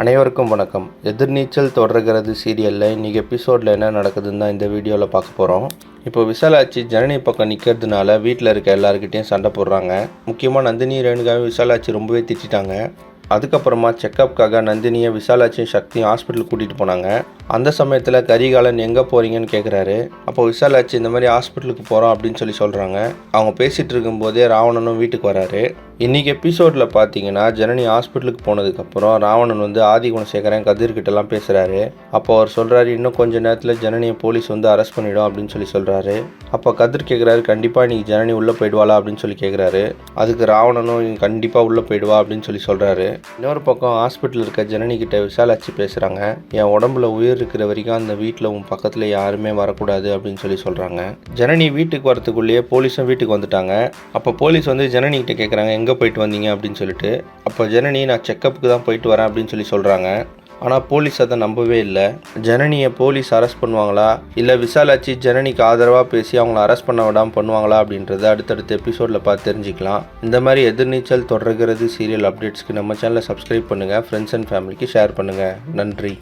அனைவருக்கும் வணக்கம். எதிர்நீச்சல் தொடர்கிறது சீரியலில் இன்றைக்கி எபிசோடில் என்ன நடக்குதுன்னு தான் இந்த வீடியோவில் பார்க்க போகிறோம். இப்போ விசாலாட்சி ஜனனி பக்கம் நிற்கிறதுனால வீட்டில் இருக்க எல்லாருக்கிட்டையும் சண்டை போடுறாங்க. முக்கியமாக நந்தினி ரேணுகாவும் விசாலாட்சி ரொம்பவே திட்டாங்க. அதுக்கப்புறமா செக்கப்புக்காக நந்தினியை விசாலாட்சியும் சக்தியும் ஹாஸ்பிட்டலுக்கு கூட்டிகிட்டு போனாங்க. அந்த சமயத்தில் கரிகாலன் எங்கே போகிறீங்கன்னு கேட்குறாரு. அப்போ விசாலாட்சி இந்த மாதிரி ஹாஸ்பிட்டலுக்கு போகிறோம் அப்படின்னு சொல்கிறாங்க. அவங்க பேசிகிட்டு இருக்கும்போதே ராவணனும் வீட்டுக்கு வராரு. இன்றைக்கி எபிசோடில் பார்த்தீங்கன்னா ஜனனி ஹாஸ்பிட்டலுக்கு போனதுக்கப்புறம் ராவணன் ஆதிகுணசேகரன் கதிர்கிட்டலாம் பேசுகிறாரு. அப்போ அவர் சொல்கிறாரு, இன்னும் கொஞ்சம் நேரத்தில் ஜனனியை போலீஸ் அரெஸ்ட் பண்ணிவிடும் அப்படின்னு சொல்கிறாரு. அப்போ கதிர் கேட்குறாரு, கண்டிப்பாக இன்றைக்கி ஜனனி உள்ளே போயிடுவாளா அப்படின்னு கேட்குறாரு. அதுக்கு ராவணனும் கண்டிப்பாக உள்ளே போயிடுவா அப்படின்னு சொல்கிறாரு. இன்னொரு பக்கம் ஹாஸ்பிட்டலில் இருக்க ஜனனி கிட்ட விசாலாட்சி பேசுகிறாங்க. என் உடம்புல உயிர் இருக்கிற வரைக்கும் அந்த வீட்டில் உன் பக்கத்தில் யாருமே வரக்கூடாது அப்படின்னு சொல்கிறாங்க. ஜனனி வீட்டுக்கு வரத்துக்குள்ளேயே போலீஸும் வீட்டுக்கு வந்துட்டாங்க. அப்போ போலீஸ் ஜனனி கிட்ட கேட்குறாங்க, எங்கே போயிட்டு வந்தீங்க அப்படின்னு சொல்லிட்டு. அப்போ ஜனனி, நான் செக்கப்புக்கு தான் போயிட்டு வரேன் அப்படின்னு சொல்கிறாங்க. ஆனால் போலீஸ் அதை நம்பவே இல்லை. ஜனனியை போலீஸ் அரெஸ்ட் பண்ணுவாங்களா இல்லை விசாலாட்சி ஜனனிக்கு ஆதரவாக பேசி அவங்கள அரெஸ்ட் பண்ண விடாமல் பண்ணுவாங்களா அப்படின்றத அடுத்தடுத்த எபிசோடில் பார்த்து தெரிஞ்சுக்கலாம். இந்த மாதிரி எதிர்நீச்சல் தொடர்கிறது சீரியல் அப்டேட்ஸ்க்கு நம்ம சேனலை சப்ஸ்கிரைப் பண்ணுங்கள். ஃப்ரெண்ட்ஸ் அண்ட் ஃபேமிலிக்கு ஷேர் பண்ணுங்கள். நன்றி.